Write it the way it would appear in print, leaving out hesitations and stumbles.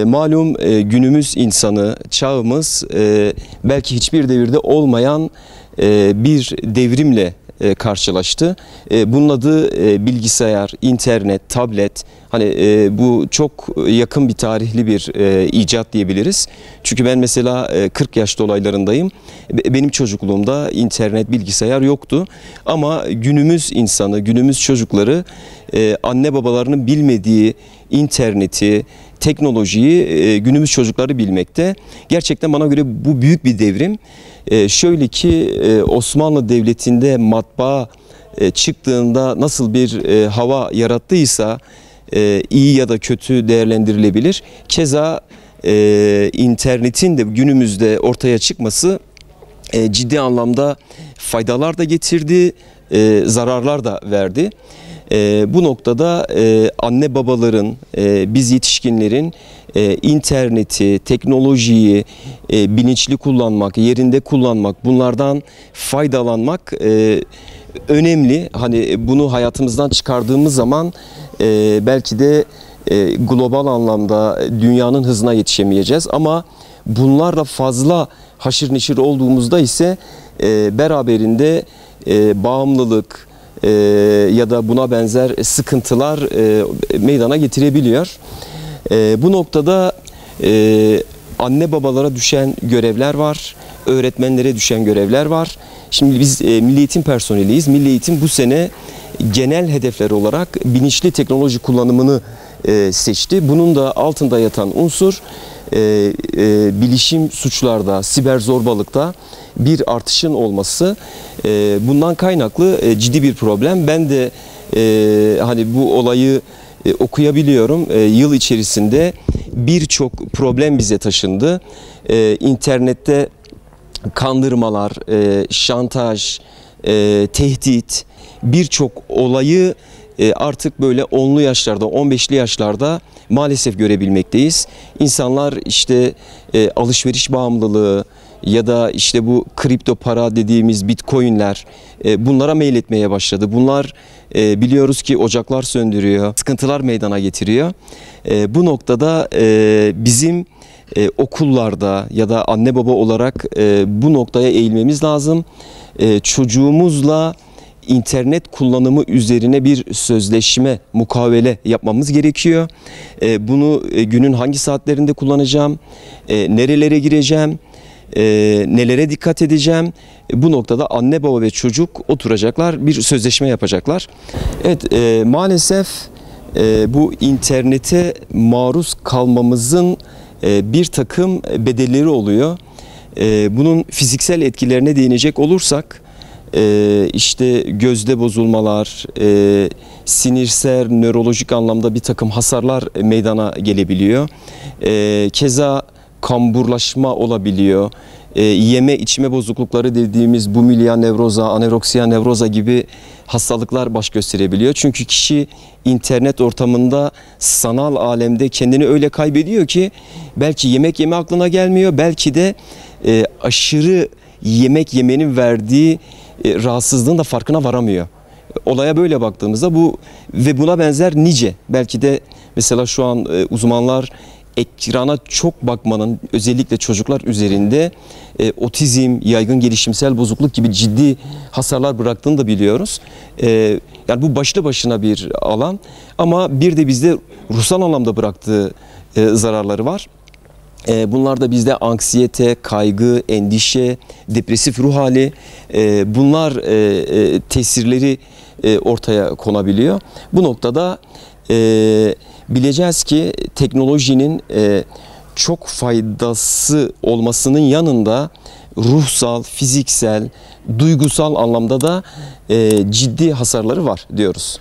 Malum günümüz insanı, çağımız belki hiçbir devirde olmayan bir devrimle karşılaştı. Bunun adı bilgisayar, internet, tablet. Hani bu çok yakın bir tarihli bir icat diyebiliriz. Çünkü ben mesela 40 yaş dolaylarındayım. Benim çocukluğumda internet, bilgisayar yoktu. Ama günümüz insanı, günümüz çocukları anne babalarının bilmediği interneti, teknolojiyi günümüz çocukları bilmekte. Gerçekten bana göre bu büyük bir devrim. Şöyle ki Osmanlı Devleti'nde matbaa çıktığında nasıl bir hava yarattıysa iyi ya da kötü değerlendirilebilir. Keza internetin de günümüzde ortaya çıkması ciddi anlamda faydalar da getirdi, zararlar da verdi. Bu noktada anne babaların, biz yetişkinlerin interneti, teknolojiyi bilinçli kullanmak, yerinde kullanmak, bunlardan faydalanmak önemli. Hani bunu hayatımızdan çıkardığımız zaman belki de global anlamda dünyanın hızına yetişemeyeceğiz. Ama bunlarla fazla haşır neşir olduğumuzda ise beraberinde bağımlılık ya da buna benzer sıkıntılar meydana getirebiliyor. Bu noktada anne babalara düşen görevler var, öğretmenlere düşen görevler var. Şimdi biz Milli Eğitim personeliyiz. Milli Eğitim bu sene genel hedefler olarak bilinçli teknoloji kullanımını seçti. Bunun da altında yatan unsur bilişim suçlarda, siber zorbalıkta bir artışın olması. Bundan kaynaklı ciddi bir problem. Ben de hani bu olayı okuyabiliyorum. Yıl içerisinde birçok problem bize taşındı. İnternette kandırmalar, şantaj, tehdit, birçok olayı artık böyle 10'lu yaşlarda, 15'li yaşlarda maalesef görebilmekteyiz. İnsanlar işte alışveriş bağımlılığı ya da işte bu kripto para dediğimiz bitcoinler bunlara meyletmeye başladı. Bunlar biliyoruz ki ocaklar söndürüyor, sıkıntılar meydana getiriyor. Bu noktada bizim okullarda ya da anne baba olarak bu noktaya eğilmemiz lazım. Çocuğumuzla internet kullanımı üzerine bir sözleşme, mukavele yapmamız gerekiyor. Bunu günün hangi saatlerinde kullanacağım, nerelere gireceğim, nelere dikkat edeceğim. Bu noktada anne baba ve çocuk oturacaklar, bir sözleşme yapacaklar. Evet, maalesef bu internete maruz kalmamızın bir takım bedelleri oluyor. Bunun fiziksel etkilerine değinecek olursak, işte gözde bozulmalar, sinirsel, nörolojik anlamda bir takım hasarlar meydana gelebiliyor. Keza kamburlaşma olabiliyor. Yeme içme bozuklukları dediğimiz bulimia nevroza, anoreksiya nevroza gibi hastalıklar baş gösterebiliyor. Çünkü kişi internet ortamında, sanal alemde kendini öyle kaybediyor ki belki yemek yeme aklına gelmiyor, belki de aşırı yemek yemenin verdiği rahatsızlığın da farkına varamıyor. Olaya böyle baktığımızda bu ve buna benzer nice, belki de mesela şu an uzmanlar ekrana çok bakmanın özellikle çocuklar üzerinde otizm, yaygın gelişimsel bozukluk gibi ciddi hasarlar bıraktığını da biliyoruz. Yani bu başlı başına bir alan ama bir de bizde ruhsal anlamda bıraktığı zararları var. Bunlar da bizde anksiyete, kaygı, endişe, depresif ruh hali, bunlar tesirleri ortaya konabiliyor. Bu noktada bileceğiz ki teknolojinin çok faydası olmasının yanında ruhsal, fiziksel, duygusal anlamda da ciddi hasarları var diyoruz.